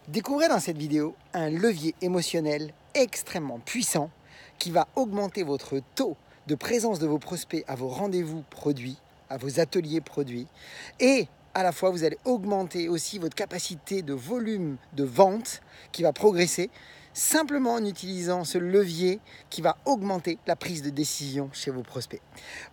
Découvrez dans cette vidéo un levier émotionnel extrêmement puissant qui va augmenter votre taux de présence de vos prospects à vos rendez-vous produits, à vos ateliers produits, et à la fois vous allez augmenter aussi votre capacité de volume de vente qui va progresser simplement en utilisant ce levier qui va augmenter la prise de décision chez vos prospects.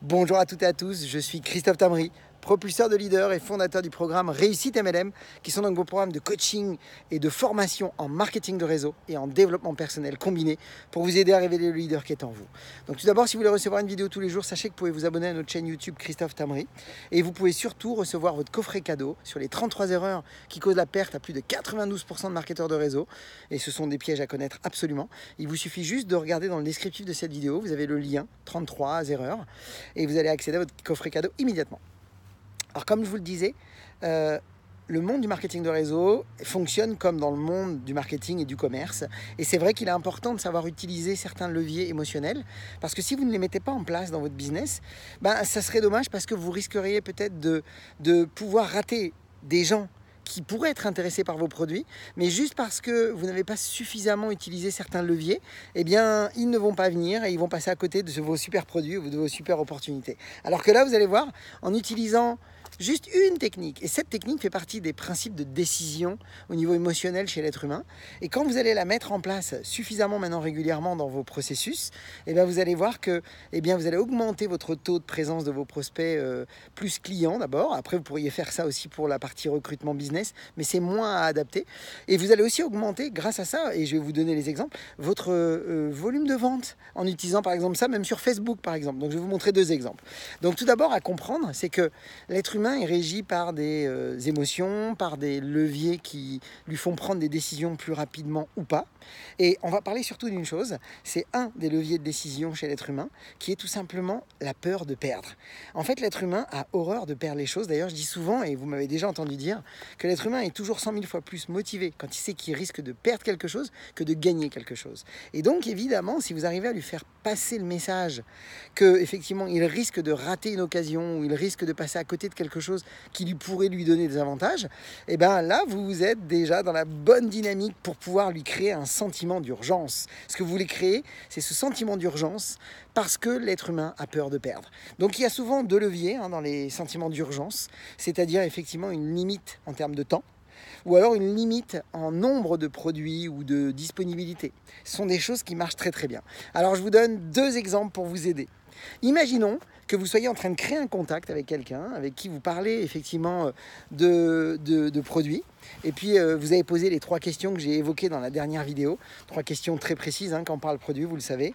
Bonjour à toutes et à tous, je suis Christophe Tamry, propulseur de leaders et fondateur du programme Réussite MLM, qui sont donc vos programmes de coaching et de formation en marketing de réseau et en développement personnel combiné pour vous aider à révéler le leader qui est en vous. Donc tout d'abord, si vous voulez recevoir une vidéo tous les jours, sachez que vous pouvez vous abonner à notre chaîne YouTube Christophe Tamry et vous pouvez surtout recevoir votre coffret cadeau sur les 33 erreurs qui causent la perte à plus de 92% de marketeurs de réseau, et ce sont des pièges à connaître absolument. Il vous suffit juste de regarder dans le descriptif de cette vidéo, vous avez le lien 33 erreurs et vous allez accéder à votre coffret cadeau immédiatement. Alors comme je vous le disais, le monde du marketing de réseau fonctionne comme dans le monde du marketing et du commerce. Et c'est vrai qu'il est important de savoir utiliser certains leviers émotionnels, parce que si vous ne les mettez pas en place dans votre business, ça serait dommage, parce que vous risqueriez peut-être de pouvoir rater des gens qui pourraient être intéressés par vos produits, mais juste parce que vous n'avez pas suffisamment utilisé certains leviers, eh bien, ils ne vont pas venir et ils vont passer à côté de vos super produits ou de vos super opportunités. Alors que là, vous allez voir, en utilisant juste une technique, et cette technique fait partie des principes de décision au niveau émotionnel chez l'être humain, et quand vous allez la mettre en place suffisamment maintenant régulièrement dans vos processus, eh bien, vous allez voir que vous allez augmenter votre taux de présence de vos prospects plus clients d'abord. Après, vous pourriez faire ça aussi pour la partie recrutement business, mais c'est moins à adapter. Et vous allez aussi augmenter, grâce à ça, et je vais vous donner les exemples, votre volume de vente en utilisant par exemple ça, même sur Facebook par exemple. Donc je vais vous montrer deux exemples. Donc tout d'abord à comprendre, c'est que l'être humain est régi par des émotions, par des leviers qui lui font prendre des décisions plus rapidement ou pas. Et on va parler surtout d'une chose, c'est un des leviers de décision chez l'être humain, qui est tout simplement la peur de perdre. En fait, l'être humain a horreur de perdre les choses. D'ailleurs, je dis souvent, et vous m'avez déjà entendu dire, que l'être humain est toujours 100 000 fois plus motivé quand il sait qu'il risque de perdre quelque chose que de gagner quelque chose. Et donc, évidemment, si vous arrivez à lui faire passer le message que, effectivement, il risque de rater une occasion, ou il risque de passer à côté de quelque chose qui pourrait lui donner des avantages, et bien là, vous êtes déjà dans la bonne dynamique pour pouvoir lui créer un sentiment d'urgence. Ce que vous voulez créer, c'est ce sentiment d'urgence parce que l'être humain a peur de perdre. Donc il y a souvent deux leviers dans les sentiments d'urgence, c'est-à-dire effectivement une limite en termes de temps, ou alors une limite en nombre de produits ou de disponibilité. Ce sont des choses qui marchent très très bien. Alors je vous donne deux exemples pour vous aider. Imaginons que vous soyez en train de créer un contact avec quelqu'un avec qui vous parlez effectivement de produits, et puis vous avez posé les trois questions que j'ai évoquées dans la dernière vidéo, trois questions très précises quand on parle produit, vous le savez.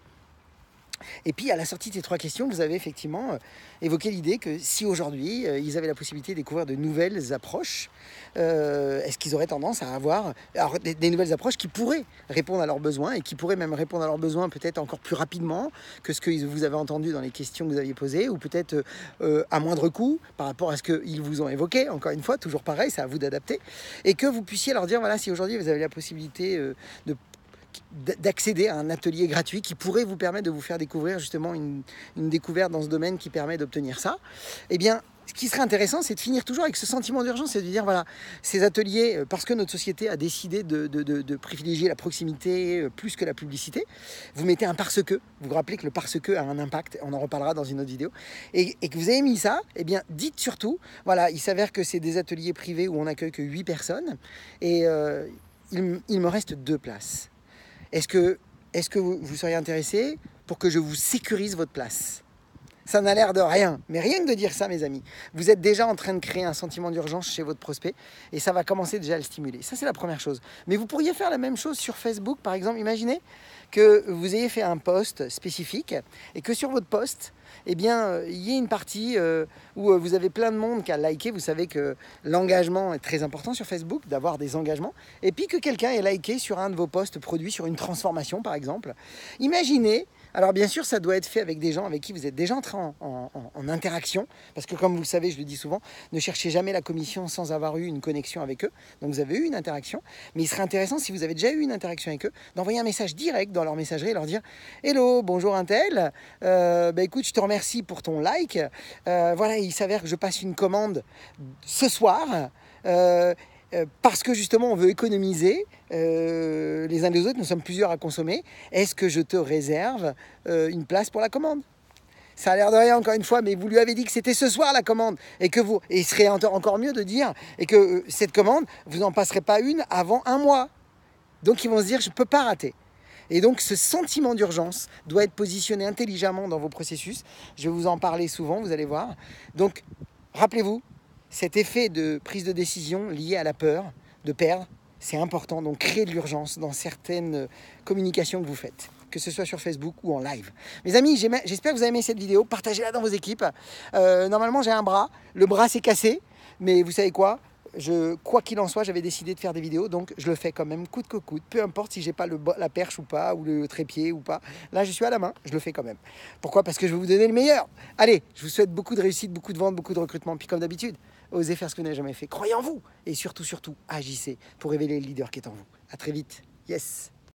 Et puis à la sortie de ces trois questions, vous avez effectivement évoqué l'idée que si aujourd'hui ils avaient la possibilité de découvrir de nouvelles approches, est-ce qu'ils auraient tendance à avoir des nouvelles approches qui pourraient répondre à leurs besoins, et qui pourraient même répondre à leurs besoins peut-être encore plus rapidement que ce que vous avez entendu dans les questions que vous aviez posées, ou peut-être à moindre coût par rapport à ce qu'ils vous ont évoqué. Encore une fois, toujours pareil, c'est à vous d'adapter, et que vous puissiez leur dire, voilà, si aujourd'hui vous avez la possibilité d'accéder à un atelier gratuit qui pourrait vous permettre de vous faire découvrir justement une découverte dans ce domaine qui permet d'obtenir ça, eh bien, ce qui serait intéressant, c'est de finir toujours avec ce sentiment d'urgence, c'est de dire, voilà, ces ateliers, parce que notre société a décidé de privilégier la proximité plus que la publicité, vous mettez un parce-que, vous vous rappelez que le parce-que a un impact, on en reparlera dans une autre vidéo, et que vous avez mis ça, eh bien, dites surtout, voilà, il s'avère que c'est des ateliers privés où on n'accueille que 8 personnes, et il me reste 2 places. Est-ce que vous seriez intéressé pour que je vous sécurise votre place ? Ça n'a l'air de rien, mais rien que de dire ça, mes amis, vous êtes déjà en train de créer un sentiment d'urgence chez votre prospect, et ça va commencer déjà à le stimuler. Ça, c'est la première chose. Mais vous pourriez faire la même chose sur Facebook, par exemple. Imaginez que vous ayez fait un post spécifique, et que sur votre post, il y ait une partie où vous avez plein de monde qui a liké. Vous savez que l'engagement est très important sur Facebook, d'avoir des engagements, et puis que quelqu'un ait liké sur un de vos posts produits sur une transformation, par exemple. Imaginez. Alors bien sûr, ça doit être fait avec des gens avec qui vous êtes déjà entré en interaction, parce que comme vous le savez, je le dis souvent, ne cherchez jamais la commission sans avoir eu une connexion avec eux. Donc vous avez eu une interaction, mais il serait intéressant, si vous avez déjà eu une interaction avec eux, d'envoyer un message direct dans leur messagerie et leur dire « Hello, bonjour Untel, écoute, je te remercie pour ton like, voilà, il s'avère que je passe une commande ce soir, parce que justement on veut économiser les uns des autres, nous sommes plusieurs à consommer, est-ce que je te réserve une place pour la commande? Ça a l'air de rien encore une fois, mais vous lui avez dit que c'était ce soir la commande, et il serait encore mieux de dire, et que cette commande, vous n'en passerez pas une avant un mois. Donc ils vont se dire, je ne peux pas rater. Et donc ce sentiment d'urgence doit être positionné intelligemment dans vos processus. Je vais vous en parler souvent, vous allez voir. Donc rappelez-vous, cet effet de prise de décision lié à la peur de perdre, c'est important. Donc créez de l'urgence dans certaines communications que vous faites, que ce soit sur Facebook ou en live. Mes amis, j'espère que vous avez aimé cette vidéo. Partagez-la dans vos équipes. Normalement, j'ai un bras. Le bras s'est cassé. Mais vous savez quoi ? Quoi qu'il en soit, j'avais décidé de faire des vidéos, donc je le fais quand même coûte que coûte, peu importe si j'ai pas la perche ou pas, ou le trépied ou pas. Là, je suis à la main, je le fais quand même. Pourquoi ? Parce que je vais vous donner le meilleur. Allez, je vous souhaite beaucoup de réussite, beaucoup de ventes, beaucoup de recrutement. Puis comme d'habitude, osez faire ce que vous n'avez jamais fait. Croyez en vous et surtout, agissez pour révéler le leader qui est en vous. À très vite. Yes.